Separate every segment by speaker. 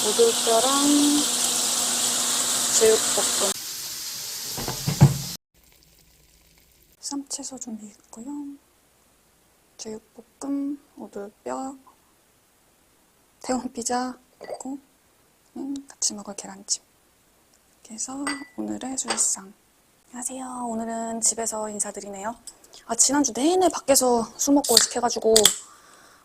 Speaker 1: 오돌뼈랑 제육볶음, 쌈채소 준비했고요. 제육볶음, 오돌뼈, 태운 피자, 그리고 같이 먹을 계란찜. 이렇게 해서 오늘의 술상. 안녕하세요. 오늘은 집에서 인사드리네요. 지난주 내내 밖에서 술 먹고 외식해가지고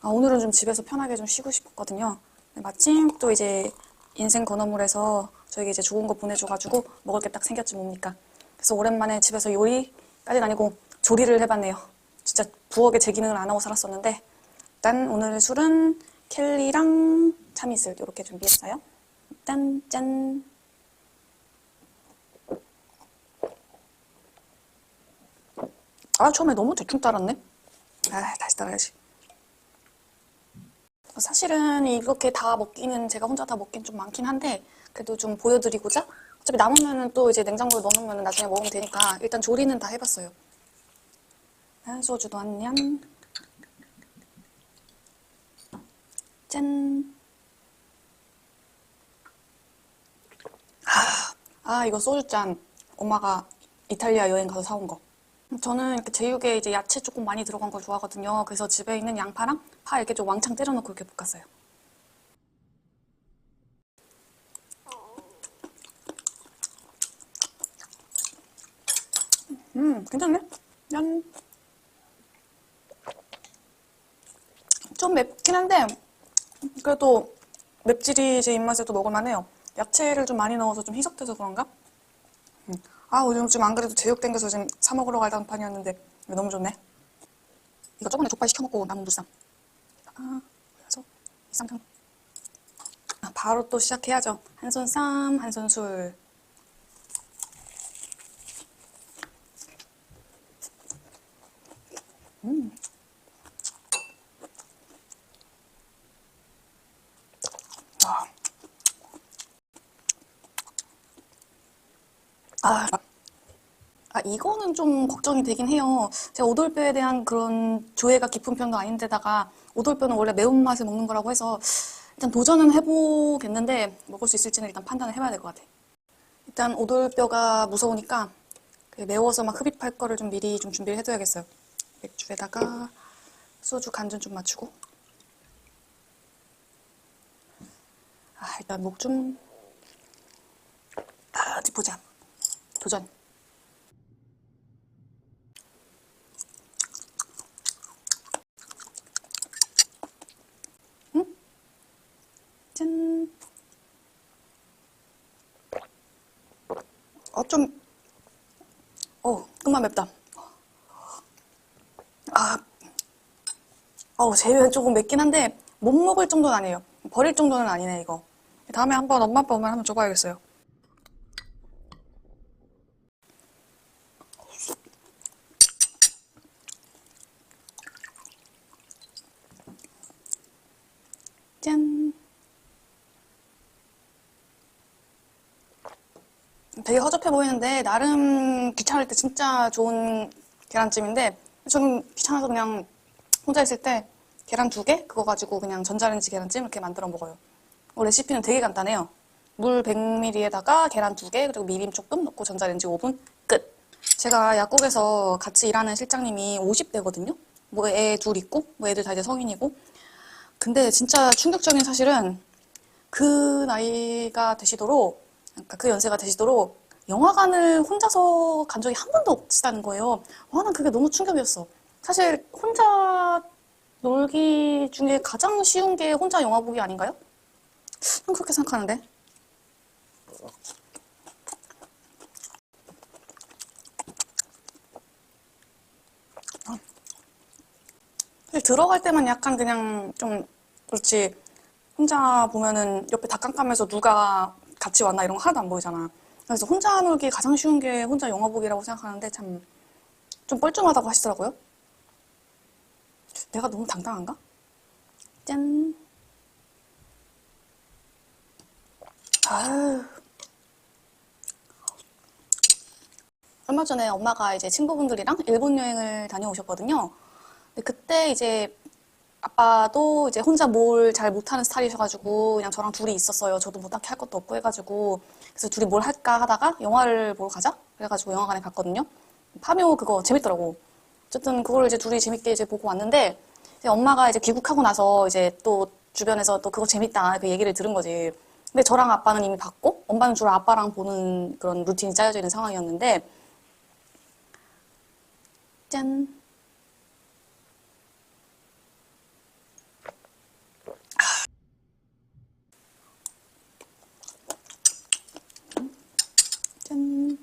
Speaker 1: 오늘은 좀 집에서 편하게 좀 쉬고 싶었거든요. 마침 또 이제 인생 건어물에서 저에게 이제 좋은 거 보내줘가지고 먹을 게 딱 생겼지 뭡니까. 그래서 오랜만에 집에서 요리까지는 아니고 조리를 해봤네요. 진짜 부엌에 제 기능을 안 하고 살았었는데 일단 오늘 술은 켈리랑 참이슬 이렇게 준비했어요. 일단 짠! 처음에 너무 대충 따랐네. 다시 따라야지. 사실은 이렇게 다 먹기는 제가 혼자 다 먹긴 좀 많긴 한데 그래도 좀 보여드리고자 어차피 남으면은 또 이제 냉장고에 넣어놓으면 나중에 먹으면 되니까 일단 조리는 다 해봤어요. 소주도 한 잔. 짠. 이거 소주잔 엄마가 이탈리아 여행 가서 사온 거. 저는 이렇게 제육에 이제 야채 조금 많이 들어간 걸 좋아하거든요. 그래서 집에 있는 양파랑 파 이렇게 좀 왕창 때려놓고 이렇게 볶았어요. 괜찮네? 짠. 좀 맵긴 한데 그래도 맵찔이 제 입맛에도 먹을만해요. 야채를 좀 많이 넣어서 좀 희석돼서 그런가? 요즘 안 그래도 제육 땡겨서 지금 사 먹으러 가던 판이었는데 이거 너무 좋네. 이거 저번에 족발 시켜 먹고 남은 무쌈. 그래서 이 쌈장. 바로 또 시작해야죠. 한 손 쌈, 한 손 술. 이거는 좀 걱정이 되긴 해요. 제가 오돌뼈에 대한 그런 조예가 깊은 편도 아닌데다가 오돌뼈는 원래 매운맛에 먹는 거라고 해서 일단 도전은 해보겠는데 먹을 수 있을지는 일단 판단을 해봐야 될 것 같아. 일단 오돌뼈가 무서우니까 매워서 막 흡입할 거를 좀 미리 좀 준비를 해둬야겠어요. 맥주에다가 소주 간좀 좀 맞추고. 일단 목 좀 어디 보자. 도전. 짠. 끝만 맵다. 제외 조금 맵긴 한데 못 먹을 정도는 아니에요. 버릴 정도는 아니네 이거. 다음에 한번 엄마 아빠 오면 한번 줘봐야겠어요. 짠. 되게 허접해 보이는데 나름 귀찮을 때 진짜 좋은 계란찜인데 저는 귀찮아서 그냥 혼자 있을 때 계란 2개? 그거 가지고 그냥 전자레인지 계란찜 이렇게 만들어 먹어요. 레시피는 되게 간단해요. 물 100ml에다가 계란 2개 그리고 미림 조금 넣고 전자레인지 5분 끝. 제가 약국에서 같이 일하는 실장님이 50대거든요. 뭐 애 둘 있고 뭐 애들 다 이제 성인이고. 근데 진짜 충격적인 사실은 그 나이가 되시도록 그러니까 그 연세가 되시도록 영화관을 혼자서 간 적이 한 번도 없다는 거예요. 난 그게 너무 충격이었어. 사실 혼자 놀기 중에 가장 쉬운 게 혼자 영화 보기 아닌가요? 난 그렇게 생각하는데. 사실 들어갈 때만 약간 그냥 좀 그렇지. 혼자 보면은 옆에 다 깜깜해서 누가 같이 왔나 이런 거 하나도 안 보이잖아. 그래서 혼자 놀기 가장 쉬운 게 혼자 영화 보기라고 생각하는데 참 좀 뻘쭘하다고 하시더라고요. 내가 너무 당당한가? 짠. 얼마 전에 엄마가 이제 친구분들이랑 일본 여행을 다녀오셨거든요. 근데 그때 이제 아빠도 이제 혼자 뭘 잘 못하는 스타일이셔가지고 그냥 저랑 둘이 있었어요. 저도 뭐 딱히 할 것도 없고 해가지고 그래서 둘이 뭘 할까 하다가 영화를 보러 가자 그래가지고 영화관에 갔거든요. 파묘 그거 재밌더라고. 어쨌든 그걸 이제 둘이 재밌게 이제 보고 왔는데 이제 엄마가 이제 귀국하고 나서 이제 또 주변에서 또 그거 재밌다 그 얘기를 들은 거지. 근데 저랑 아빠는 이미 봤고 엄마는 주로 아빠랑 보는 그런 루틴이 짜여져 있는 상황이었는데 짠. 짠.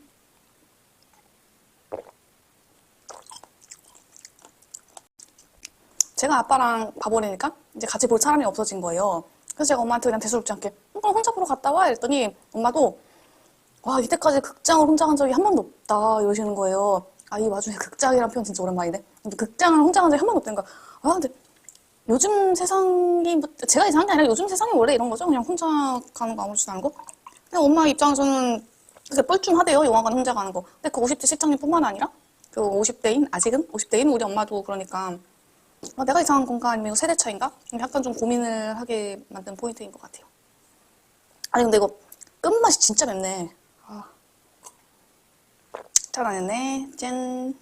Speaker 1: 제가 아빠랑 봐버리니까 이제 같이 볼 사람이 없어진 거예요. 그래서 제가 엄마한테 그냥 대수롭지 않게 그럼 혼자 보러 갔다 와 이랬더니 엄마도 와 이때까지 극장을 혼자 간 적이 한 번도 없다 이러시는 거예요. 아 이 와중에 극장이란 표현 진짜 오랜만이네. 근데 극장을 혼자 간 적이 한 번도 없다니까. 아 근데 요즘 세상이 뭐 제가 이상한 게 아니라 요즘 세상이 원래 이런 거죠. 그냥 혼자 가는 거 아무렇지도 않은 거. 근데 엄마 입장에서는 그게 뻘쭘하대요. 영화관 혼자 가는 거. 근데 그 50대 실장님뿐만 아니라 그 50대인 아직은 50대인 우리 엄마도 그러니까 내가 이상한 건가 아니면 이거 세대 차인가? 약간 좀 고민을 하게 만든 포인트인 것 같아요. 아니 근데 이거 끝맛이 진짜 맵네. 잘 안 했네. 짠.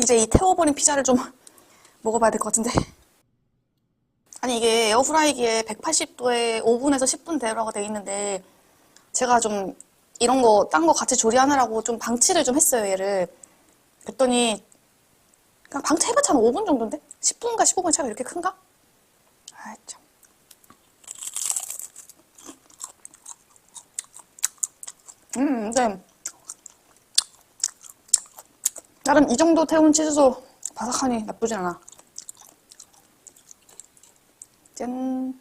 Speaker 1: 이제 이 태워버린 피자를 좀 먹어봐야 될 것 같은데. 아니 이게 에어프라이기에 180도에 5분에서 10분 데우라고 돼 있는데 제가 좀 이런 거 딴 거 같이 조리하느라고 좀 방치를 좀 했어요 얘를. 그랬더니 그냥 방치해봤자 한 5분 정도인데? 10분과 15분 차이가 이렇게 큰가? 아이 참. 근데 나름 이 정도 태운 치즈도 바삭하니 나쁘진 않아. 짠.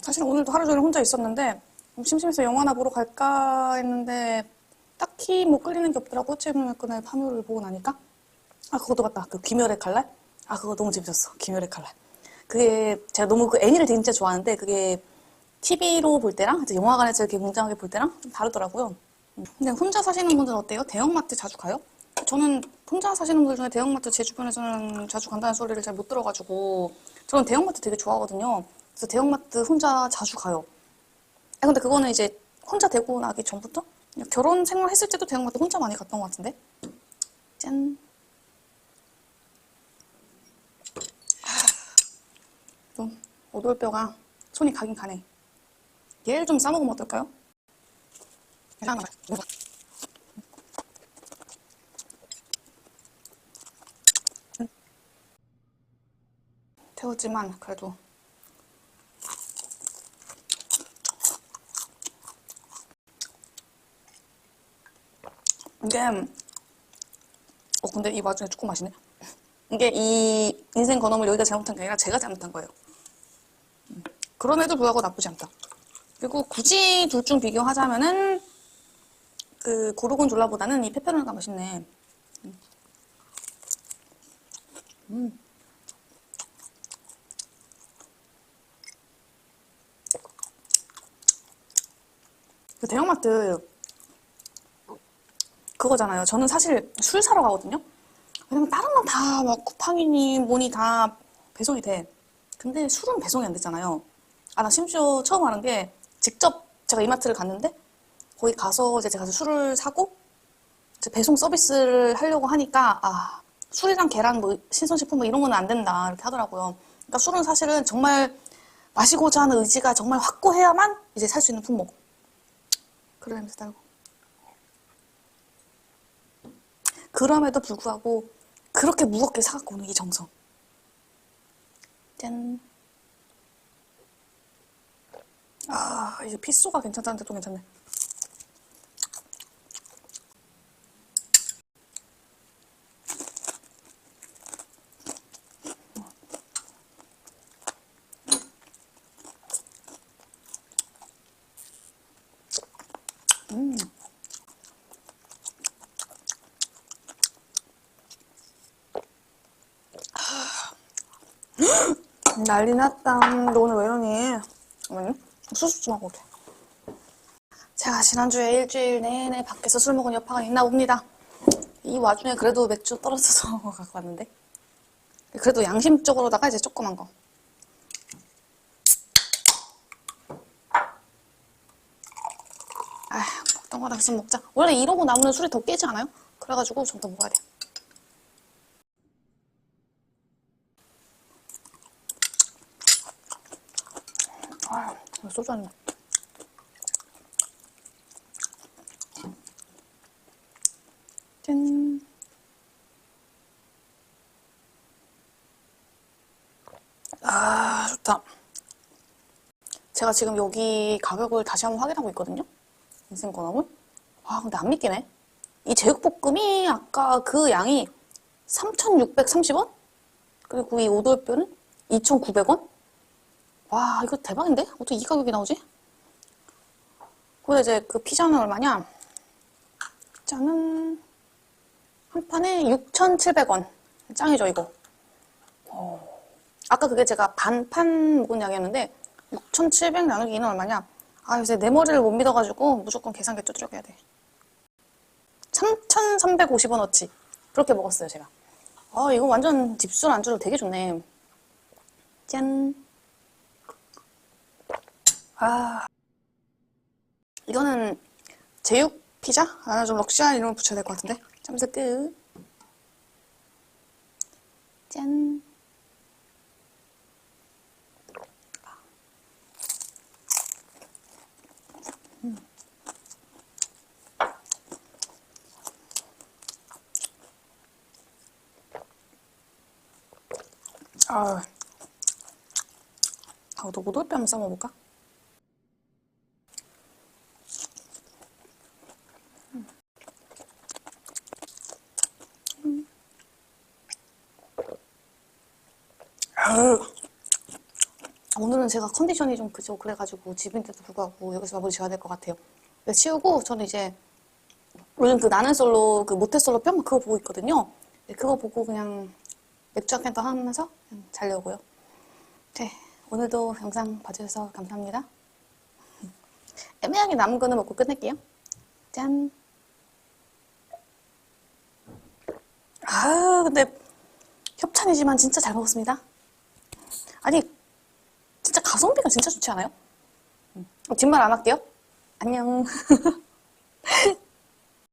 Speaker 1: 사실 오늘도 하루 종일 혼자 있었는데 심심해서 영화나 보러 갈까 했는데 딱히 뭐 끌리는 게 없더라고. 최근에 파묘를 보고 나니까. 아 그것도 맞다. 그 귀멸의 칼날? 아 그거 너무 재밌었어. 귀멸의 칼날. 그게 제가 너무 그 애니를 진짜 좋아하는데 그게 TV로 볼 때랑 이제 영화관에서 이렇게 웅장하게 볼 때랑 좀 다르더라고요. 근데 혼자 사시는 분들은 어때요? 대형마트 자주 가요? 저는 혼자 사시는 분들 중에 대형마트 제 주변에서는 자주 간다는 소리를 잘 못 들어가지고 저는 대형마트 되게 좋아하거든요. 그래서 대형마트 혼자 자주 가요. 아, 근데 그거는 이제 혼자 되고 나기 전부터? 결혼 생활 했을 때도 대형마트 혼자 많이 갔던 것 같은데? 짠. 좀 오돌뼈가 손이 가긴 가네. 얘를 좀 싸먹으면 어떨까요? 태웠지만 그래도 이게 근데 이 와중에 조금 맛있네. 이게 이 인생 건어물 여기가 잘못한 게 아니라 제가 잘못한 거예요. 그럼에도 불구하고 나쁘지 않다. 그리고 굳이 둘 중 비교하자면은 그 고르곤졸라보다는 이 페페로니가 맛있네. 그 대형마트 그거잖아요. 저는 사실 술 사러 가거든요. 왜냐면 다른 건 다 막 쿠팡이니 뭐니 다 배송이 돼. 근데 술은 배송이 안 됐잖아요. 아, 나 심지어 처음 하는 게 직접 제가 이마트를 갔는데 거기 가서 이제 제가 술을 사고 이제 배송 서비스를 하려고 하니까 술이랑 계란 뭐 신선식품 뭐 이런 건 안 된다 이렇게 하더라고요. 그러니까 술은 사실은 정말 마시고자 하는 의지가 정말 확고해야만 이제 살 수 있는 품목. 그러면서 달고. 그럼에도 불구하고 그렇게 무겁게 사갖고 오는 이 정성. 짠. 이제 피소가 괜찮다는데 또 괜찮네. 난리 났다. 너 오늘 왜 이러니? 어머니? 수수 좀 하고 올게. 제가 지난주에 일주일 내내 밖에서 술 먹은 여파가 있나 봅니다. 이 와중에 그래도 맥주 떨어져서 갖고 왔는데. 그래도 양심적으로다가 이제 조그만 거. 아휴, 먹던 거랑 계속 먹자. 원래 이러고 남으면 술이 더 깨지 않아요? 그래가지고 좀 더 먹어야 돼. 아, 소주 한 잔. 짠. 아, 좋다. 제가 지금 여기 가격을 다시 한번 확인하고 있거든요. 인생건어물. 아, 근데 안 믿기네. 이 제육볶음이 아까 그 양이 3,630원? 그리고 이 오돌뼈는 2,900원? 와, 이거 대박인데? 어떻게 이 가격이 나오지? 근데 이제 그 피자는 얼마냐? 피자는 한 판에 6,700원. 짱이죠, 이거. 아까 그게 제가 반판 먹은 양이었는데 6,700 나누기 2는 얼마냐? 아, 요새 내 머리를 못 믿어가지고 무조건 계산기 두드려야 돼. 3,350원어치. 그렇게 먹었어요, 제가. 아, 이거 완전 집술 안주로 되게 좋네. 짠. 아. 이거는 제육 피자? 아, 좀 럭셔리한 이름을 붙여야 될 것 같은데. 참새 끝. 짠. 아, 너 오돌뼈 한번 삶아볼까? 오늘은 제가 컨디션이 좀 그죠. 그래가지고 집인데도 불구하고 여기서 마무리 지어야 될 것 같아요. 치우고 저는 이제 요즘 그 나는 솔로 그 모태솔로 뿅 그거 보고 있거든요. 그거 보고 그냥 맥주 한 캔 더 하면서 그냥 자려고요. 네, 오늘도 영상 봐주셔서 감사합니다. 애매하게 남은 거는 먹고 끝낼게요. 짠. 아, 근데 협찬이지만 진짜 잘 먹었습니다. 아니, 진짜 가성비가 진짜 좋지 않아요? 뒷말 안 할게요. 안녕.